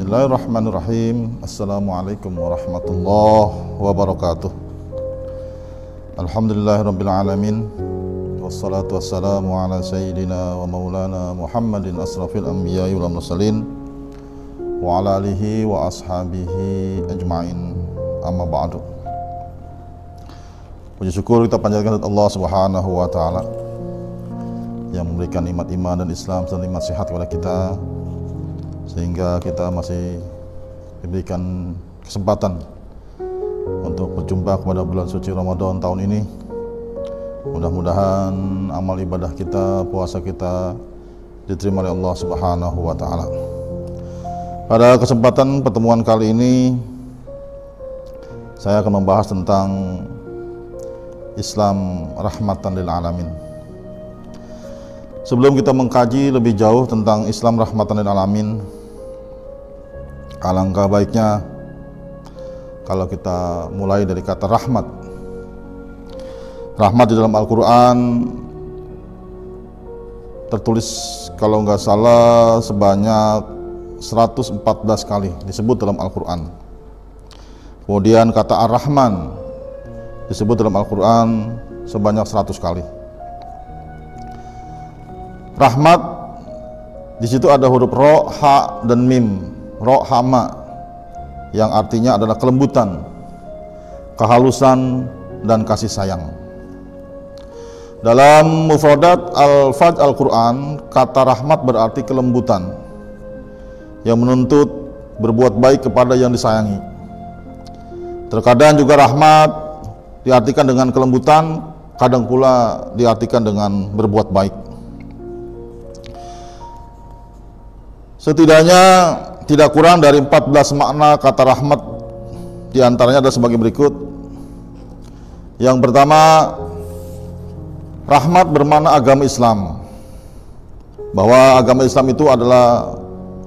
Bismillahirrahmanirrahim. Assalamualaikum warahmatullahi wabarakatuh. Alhamdulillahirabbil alamin. Wassalatu wassalamu ala sayyidina wa maulana Muhammadin asrafil anbiya'i wal mursalin wa ala alihi wa ashabihi ajma'in. Amma ba'du. Puji syukur kita panjatkan kepada Allah Subhanahu wa taala yang memberikan nikmat iman dan Islam serta nikmat sehat kepada kita, sehingga kita masih diberikan kesempatan untuk berjumpa kepada bulan suci Ramadan tahun ini. Mudah-mudahan amal ibadah kita, puasa kita diterima oleh Allah Subhanahu wa taala. Pada kesempatan pertemuan kali ini saya akan membahas tentang Islam rahmatan lil alamin. Sebelum kita mengkaji lebih jauh tentang Islam rahmatan lil alamin, alangkah baiknya kalau kita mulai dari kata rahmat. Rahmat di dalam Al-Quran tertulis kalau nggak salah sebanyak 114 kali disebut dalam Al-Quran. Kemudian kata Ar-Rahman disebut dalam Al-Quran sebanyak 100 kali. Rahmat di situ ada huruf ro, ha, dan mim. Ro, ha, ma, yang artinya adalah kelembutan, kehalusan, dan kasih sayang. Dalam mufradat al-faj al-Quran, kata rahmat berarti kelembutan yang menuntut berbuat baik kepada yang disayangi. Terkadang juga rahmat diartikan dengan kelembutan, kadang pula diartikan dengan berbuat baik. Setidaknya tidak kurang dari 14 makna kata rahmat. Di antaranya ada sebagai berikut. Yang pertama, rahmat bermakna agama Islam, bahwa agama Islam itu adalah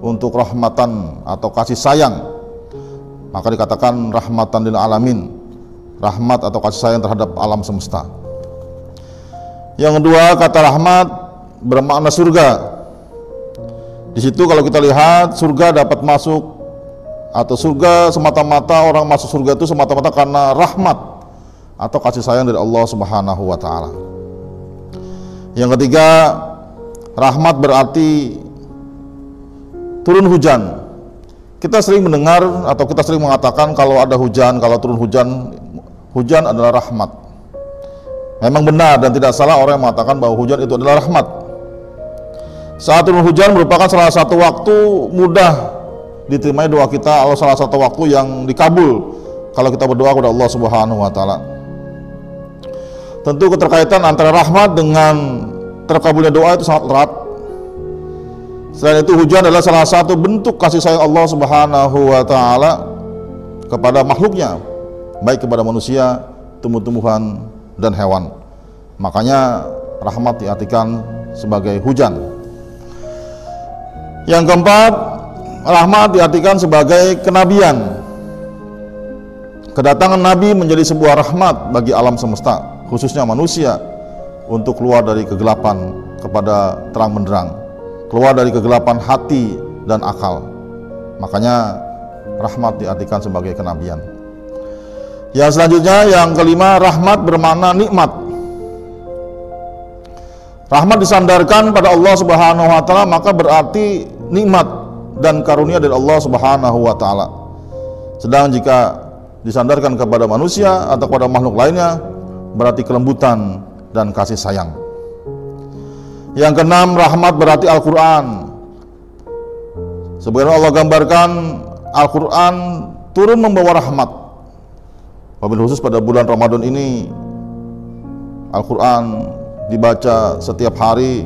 untuk rahmatan atau kasih sayang, maka dikatakan rahmatan lil alamin, rahmat atau kasih sayang terhadap alam semesta. Yang kedua, kata rahmat bermakna surga. Di situ kalau kita lihat, surga dapat masuk, atau surga semata-mata, orang masuk surga itu semata-mata karena rahmat atau kasih sayang dari Allah Subhanahu wa taala. Yang ketiga, rahmat berarti turun hujan. Kita sering mendengar atau kita sering mengatakan kalau ada hujan, kalau turun hujan, hujan adalah rahmat. Memang benar dan tidak salah orang yang mengatakan bahwa hujan itu adalah rahmat. Saat turun hujan merupakan salah satu waktu mudah diterimai doa kita, atau salah satu waktu yang dikabul kalau kita berdoa kepada Allah Subhanahu wa taala. Tentu keterkaitan antara rahmat dengan terkabulnya doa itu sangat erat. Selain itu, hujan adalah salah satu bentuk kasih sayang Allah Subhanahu wa taala kepada makhluknya, baik kepada manusia, tumbuh-tumbuhan, dan hewan. Makanya rahmat diartikan sebagai hujan. Yang keempat, rahmat diartikan sebagai kenabian. Kedatangan Nabi menjadi sebuah rahmat bagi alam semesta, khususnya manusia, untuk keluar dari kegelapan kepada terang benderang, keluar dari kegelapan hati dan akal. Makanya rahmat diartikan sebagai kenabian. Yang selanjutnya, yang kelima, rahmat bermakna nikmat. Rahmat disandarkan pada Allah Subhanahu wa taala, maka berarti nikmat dan karunia dari Allah Subhanahu wa taala. Sedang jika disandarkan kepada manusia atau kepada makhluk lainnya, berarti kelembutan dan kasih sayang. Yang keenam, rahmat berarti Al-Qur'an. Sebagaimana Allah gambarkan, Al-Qur'an turun membawa rahmat. Wabil khusus pada bulan Ramadan ini, Al-Qur'an dibaca setiap hari,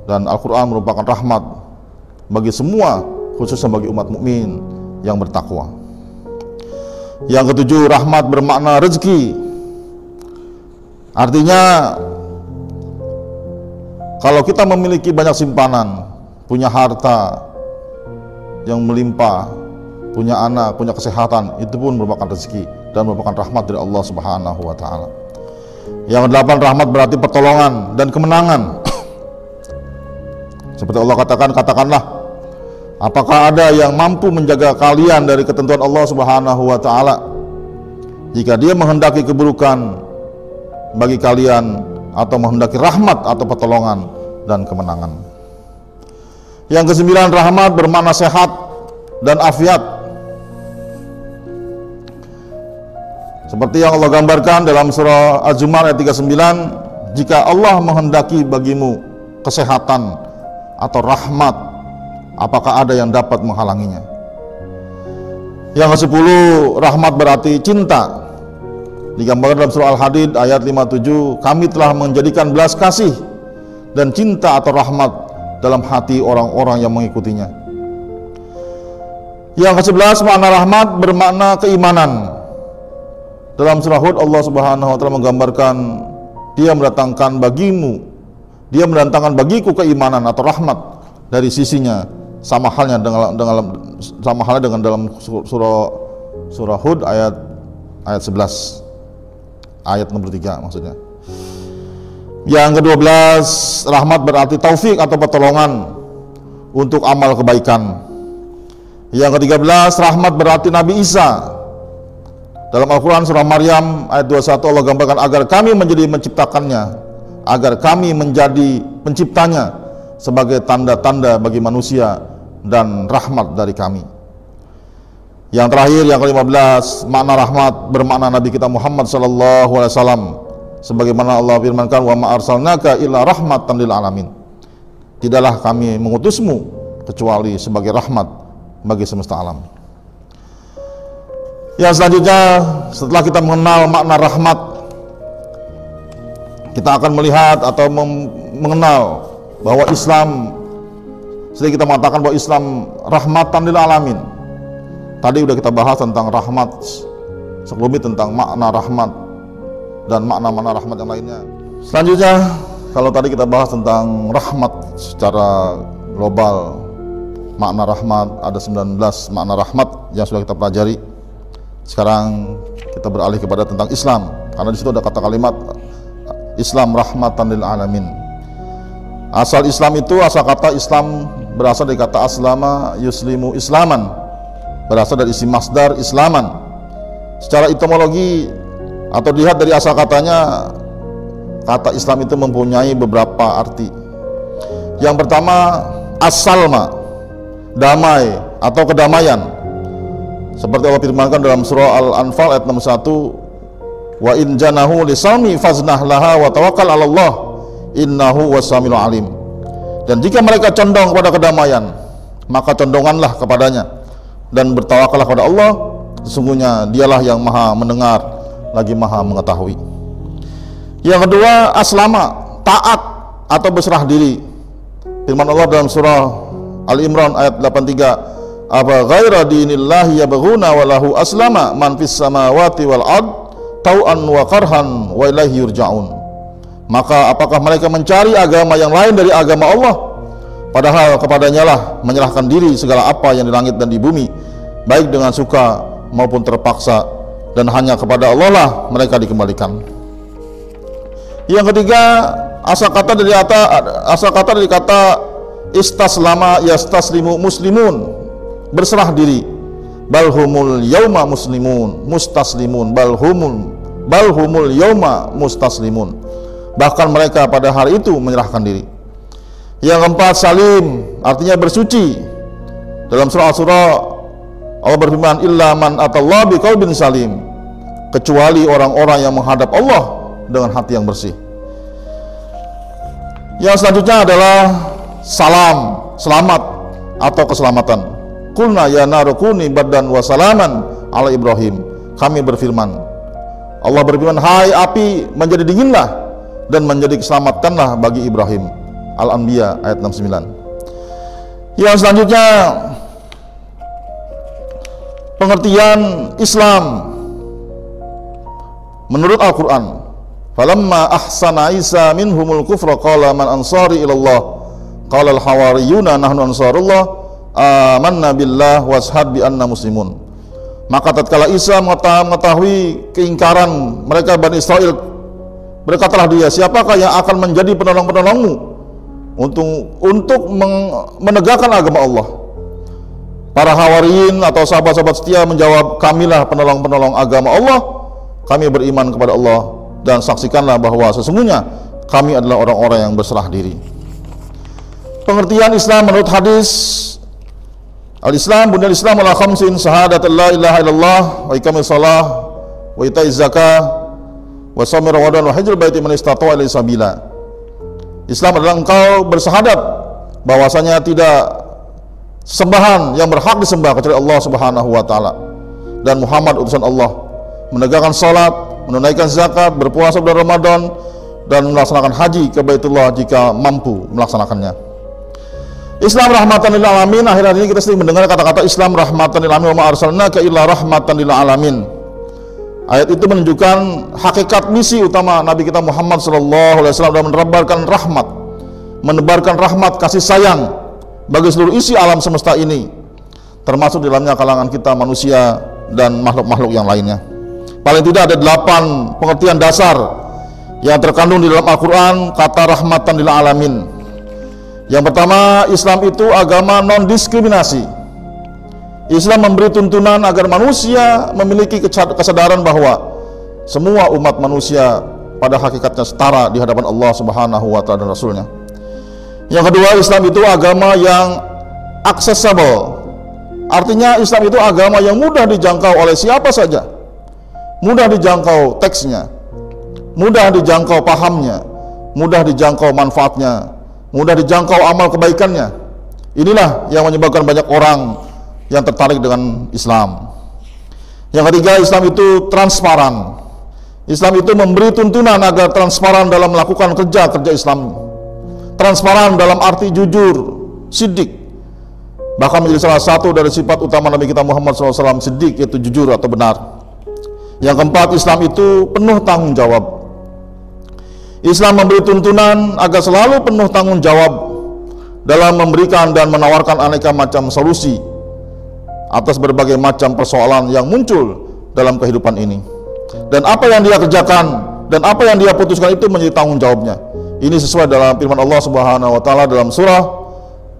dan Al-Quran merupakan rahmat bagi semua, khususnya bagi umat mukmin yang bertakwa. Yang ketujuh, rahmat bermakna rezeki. Artinya kalau kita memiliki banyak simpanan, punya harta yang melimpah, punya anak, punya kesehatan, itu pun merupakan rezeki dan merupakan rahmat dari Allah Subhanahu wa taala. Yang kedelapan, rahmat berarti pertolongan dan kemenangan. Seperti Allah katakan, katakanlah Apakah ada yang mampu menjaga kalian dari ketentuan Allah Subhanahu wa taala jika Dia menghendaki keburukan bagi kalian atau menghendaki rahmat atau pertolongan dan kemenangan. Yang kesembilan, rahmat bermakna sehat dan afiat. Seperti yang Allah gambarkan dalam surah Az-Zumar ayat 39, jika Allah menghendaki bagimu kesehatan atau rahmat, apakah ada yang dapat menghalanginya? Yang ke-10, rahmat berarti cinta. Digambarkan dalam surah Al-Hadid ayat 57, kami telah menjadikan belas kasih dan cinta atau rahmat dalam hati orang-orang yang mengikutinya. Yang ke-11, makna rahmat bermakna keimanan. Dalam surah Hud Allah Subhanahu wa taala menggambarkan Dia mendatangkan bagiku keimanan atau rahmat dari sisinya, sama halnya dengan dalam surah Hud ayat 11 ayat nomor 3 maksudnya. Yang ke-12, rahmat berarti taufik atau pertolongan untuk amal kebaikan. Yang ke-13, rahmat berarti Nabi Isa. Dalam Al-Quran surah Maryam ayat 21 Allah gambarkan agar kami menjadi menciptakannya, agar kami menjadi penciptanya sebagai tanda-tanda bagi manusia dan rahmat dari kami. Yang terakhir, yang ke-15, makna rahmat bermakna Nabi kita Muhammad sallallahu alaihi wasallam, sebagaimana Allah firmankan, wa ma arsalnaka illa rahmatan lil alamin. Tidaklah kami mengutusmu kecuali sebagai rahmat bagi semesta alam. Yang selanjutnya, setelah kita mengenal makna rahmat, kita akan melihat atau mengenal bahwa Islam, setelah kita mengatakan bahwa Islam rahmatan lil alamin. Tadi udah kita bahas tentang rahmat, sekelumit tentang makna rahmat dan makna-makna rahmat yang lainnya. Selanjutnya, kalau tadi kita bahas tentang rahmat secara global, makna rahmat ada 19 makna rahmat yang sudah kita pelajari. Sekarang kita beralih kepada tentang Islam, karena di situ ada kata kalimat Islam rahmatan lil alamin. Asal Islam itu, asal kata Islam berasal dari kata aslama yuslimu islaman, berasal dari isim masdar islaman. Secara etimologi atau dilihat dari asal katanya, kata Islam itu mempunyai beberapa arti. Yang pertama, as-salma, damai atau kedamaian. Seperti Allah firmankan dalam surah Al-Anfal ayat 61, wa in janahu lisalmi faznah laha wa tawakkal 'ala Allah innahu was-samiul alim. Dan jika mereka condong kepada kedamaian, maka condonganlah kepadanya dan bertawakallah kepada Allah, sesungguhnya Dialah yang Maha mendengar lagi Maha mengetahui. Yang kedua, aslama, taat atau berserah diri. Firman Allah dalam surah Al-Imran ayat 83, apa ghaira dinillahi yabghuna wa lahu aslama man fis samawati wal ard tau'an wa karhan wa ilaihi yurja'un. Maka apakah mereka mencari agama yang lain dari agama Allah, padahal kepadanya lah menyerahkan diri segala apa yang di langit dan di bumi, baik dengan suka maupun terpaksa, dan hanya kepada Allah lah mereka dikembalikan. Yang ketiga, asal kata dari kata istaslama yastaslimu muslimun, berserah diri. Balhumul yauma muslimun mustaslimun, balhumul yauma mustaslimun, bahkan mereka pada hari itu menyerahkan diri. Yang keempat, salim, artinya bersuci. Dalam surah Allah berfirman, illa man atallaha biqalbin salim, kecuali orang-orang yang menghadap Allah dengan hati yang bersih. Yang selanjutnya adalah salam, selamat atau keselamatan. Qulna ya narukuni bardan wa salaman ala Ibrahim. Kami berfirman, Allah berfirman, hai api, menjadi dinginlah dan menjadi keselamatanlah bagi Ibrahim. Al-Anbiya ayat 69. Yang selanjutnya, pengertian Islam menurut Al-Quran. Falamma ahsana Isa minhumul kufra qala man ansari ilallah qala al-hawariyuna nahnu ansarullah amanna billah washhad bi anna muslimun. Maka tatkala Isa mengetahui keingkaran mereka Bani Israel, berkatalah dia, siapakah yang akan menjadi penolong-penolongmu untuk menegakkan agama Allah? Para hawariyin atau sahabat-sahabat setia menjawab, kamilah penolong-penolong agama Allah, kami beriman kepada Allah, dan saksikanlah bahwa sesungguhnya kami adalah orang-orang yang berserah diri. Pengertian Islam menurut hadis, Al-Islam bunyal Islam ala khamsin, syahadat la ilaha illallah, wa iqamis shalah, wa itaiz zakah, wa shaumi ramadan, wa hajjul baiti man istata'a ilaihi sabila. Islam adalah engkau bersyahadat bahwasanya tidak sembahan yang berhak disembah kecuali Allah Subhanahu wa taala, dan Muhammad utusan Allah, menegakkan salat, menunaikan zakat, berpuasa bulan Ramadan, dan melaksanakan haji ke Baitullah jika mampu melaksanakannya. Islam rahmatan lil alamin. Akhir-akhir ini kita sering mendengar kata-kata Islam rahmatan lil alamin, wa ma arsalnaka illa rahmatan lil alamin. Ayat itu menunjukkan hakikat misi utama Nabi kita Muhammad SAW dalam menebarkan rahmat, menebarkan rahmat kasih sayang bagi seluruh isi alam semesta ini, termasuk di dalamnya kalangan kita manusia dan makhluk-makhluk yang lainnya. Paling tidak ada 8 pengertian dasar yang terkandung di dalam Al-Quran kata rahmatan lil alamin. Yang pertama, Islam itu agama non-diskriminasi. Islam memberi tuntunan agar manusia memiliki kesadaran bahwa semua umat manusia pada hakikatnya setara di hadapan Allah Subhanahu wa taala dan Rasulnya. Yang kedua, Islam itu agama yang accessible. Artinya Islam itu agama yang mudah dijangkau oleh siapa saja. Mudah dijangkau teksnya, mudah dijangkau pahamnya, mudah dijangkau manfaatnya, mudah dijangkau amal kebaikannya. Inilah yang menyebabkan banyak orang yang tertarik dengan Islam. Yang ketiga, Islam itu transparan. Islam itu memberi tuntunan agar transparan dalam melakukan kerja-kerja Islam. Transparan dalam arti jujur, sidik. Bahkan menjadi salah satu dari sifat utama Nabi kita Muhammad SAW, sidik, yaitu jujur atau benar. Yang keempat, Islam itu penuh tanggung jawab. Islam memberi tuntunan agar selalu penuh tanggung jawab dalam memberikan dan menawarkan aneka macam solusi atas berbagai macam persoalan yang muncul dalam kehidupan ini. Dan apa yang dia kerjakan dan apa yang dia putuskan itu menjadi tanggung jawabnya. Ini sesuai dalam firman Allah Subhanahu wa taala dalam surah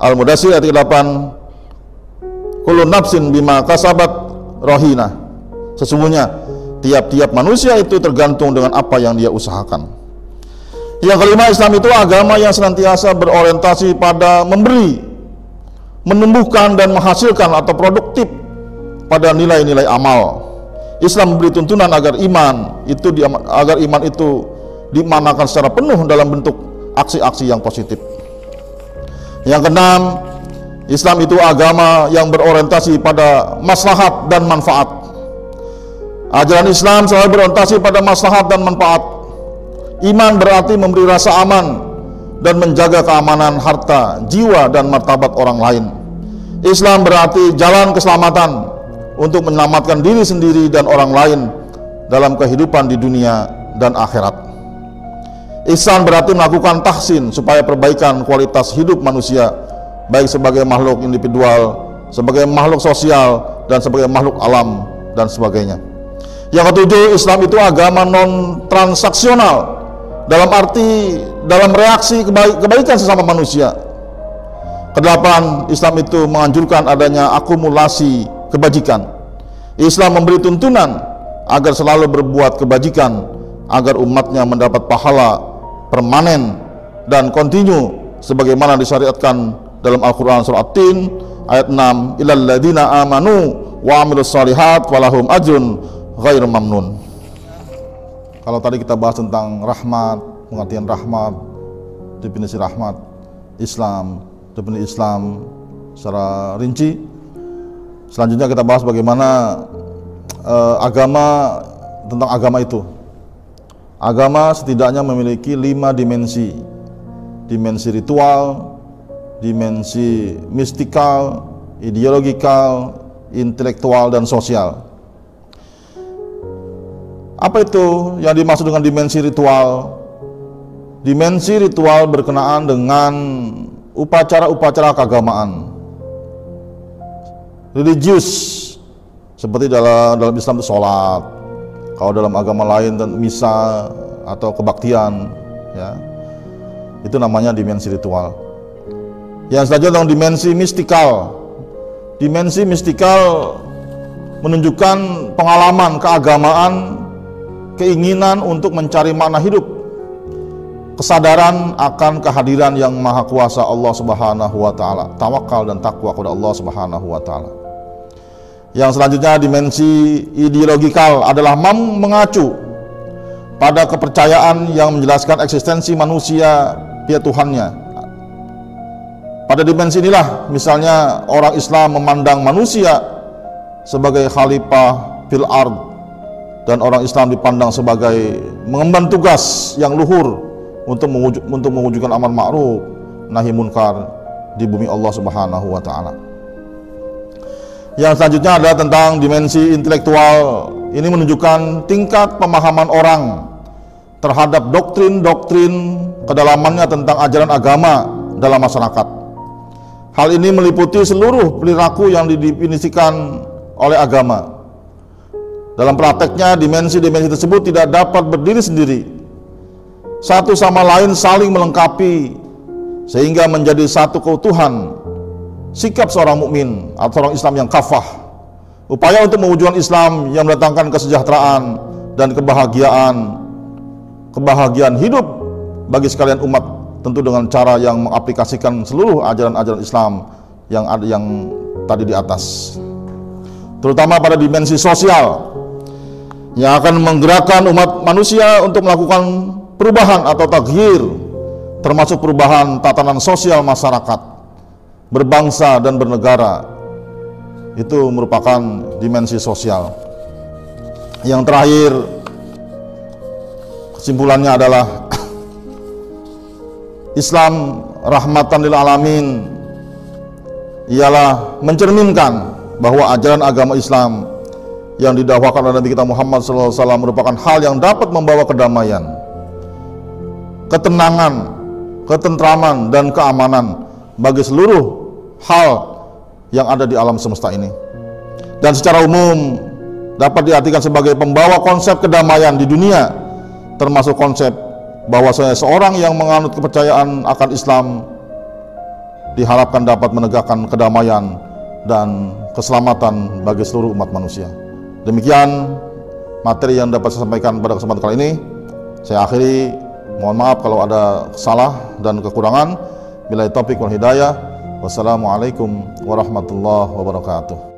Al-Mudaththir ayat 8. Kullu nafsin bima kasabat rahina. Sesungguhnya tiap-tiap manusia itu tergantung dengan apa yang dia usahakan. Yang kelima, Islam itu agama yang senantiasa berorientasi pada memberi, menumbuhkan dan menghasilkan atau produktif pada nilai-nilai amal. Islam memberi tuntunan agar iman itu dimanakan secara penuh dalam bentuk aksi-aksi yang positif. Yang keenam, Islam itu agama yang berorientasi pada maslahat dan manfaat. Ajaran Islam selalu berorientasi pada maslahat dan manfaat. Iman berarti memberi rasa aman dan menjaga keamanan harta, jiwa, dan martabat orang lain. Islam berarti jalan keselamatan untuk menyelamatkan diri sendiri dan orang lain dalam kehidupan di dunia dan akhirat. Ihsan berarti melakukan tahsin supaya perbaikan kualitas hidup manusia, baik sebagai makhluk individual, sebagai makhluk sosial, dan sebagai makhluk alam, dan sebagainya. Yang ketujuh, Islam itu agama non-transaksional, dalam arti dalam reaksi kebaikan sesama manusia. Kedelapan, Islam itu menganjurkan adanya akumulasi kebajikan. Islam memberi tuntunan agar selalu berbuat kebajikan, agar umatnya mendapat pahala permanen dan kontinu sebagaimana disyariatkan dalam Al-Quran surah At-Tin ayat 6, illal ladzina amanu wa amilus shalihat walahum ajrun ghairu mamnun. Kalau tadi kita bahas tentang rahmat, pengertian rahmat, definisi rahmat, Islam, definisi Islam secara rinci. Selanjutnya kita bahas bagaimana tentang agama itu. Agama setidaknya memiliki 5 dimensi. Dimensi ritual, dimensi mistikal, ideologikal, intelektual, dan sosial. Apa itu yang dimaksud dengan dimensi ritual? Dimensi ritual berkenaan dengan upacara-upacara keagamaan religius, seperti dalam Islam itu sholat. Kalau dalam agama lain misa atau kebaktian, ya, itu namanya dimensi ritual. Yang selanjutnya tentang dimensi mistikal. dimensi mistikal menunjukkan pengalaman keagamaan, keinginan untuk mencari makna hidup, kesadaran akan kehadiran yang maha kuasa Allah Subhanahu wa taala, tawakal dan takwa kepada Allah Subhanahu wa taala. Yang selanjutnya dimensi ideologikal adalah mengacu pada kepercayaan yang menjelaskan eksistensi manusia pihak Tuhannya. Pada dimensi inilah misalnya orang Islam memandang manusia sebagai khalifah fil ard, dan orang Islam dipandang sebagai mengemban tugas yang luhur untuk mewujudkan amar ma'ruf nahi munkar di bumi Allah Subhanahu wa taala. Yang selanjutnya adalah tentang dimensi intelektual. Ini menunjukkan tingkat pemahaman orang terhadap doktrin-doktrin kedalamannya tentang ajaran agama dalam masyarakat. Hal ini meliputi seluruh perilaku yang didefinisikan oleh agama. Dalam prakteknya, dimensi-dimensi tersebut tidak dapat berdiri sendiri. Satu sama lain saling melengkapi sehingga menjadi satu keutuhan. Sikap seorang mukmin atau orang Islam yang kafah, upaya untuk mewujudkan Islam yang mendatangkan kesejahteraan dan kebahagiaan hidup bagi sekalian umat, tentu dengan cara yang mengaplikasikan seluruh ajaran-ajaran Islam yang tadi di atas, terutama pada dimensi sosial yang akan menggerakkan umat manusia untuk melakukan perubahan atau taghyir, termasuk perubahan tatanan sosial masyarakat, berbangsa dan bernegara. Itu merupakan dimensi sosial. Yang terakhir, kesimpulannya adalah Islam rahmatan lil alamin ialah mencerminkan bahwa ajaran agama Islam yang didakwakan oleh Nabi kita Muhammad SAW merupakan hal yang dapat membawa kedamaian, ketenangan, ketentraman, dan keamanan bagi seluruh hal yang ada di alam semesta ini, dan secara umum dapat diartikan sebagai pembawa konsep kedamaian di dunia, termasuk konsep bahwasanya seorang yang menganut kepercayaan akan Islam diharapkan dapat menegakkan kedamaian dan keselamatan bagi seluruh umat manusia. Demikian materi yang dapat saya sampaikan pada kesempatan kali ini. Saya akhiri, mohon maaf kalau ada salah dan kekurangan. Billahi taufiq wal hidayah. Wassalamualaikum warahmatullahi wabarakatuh.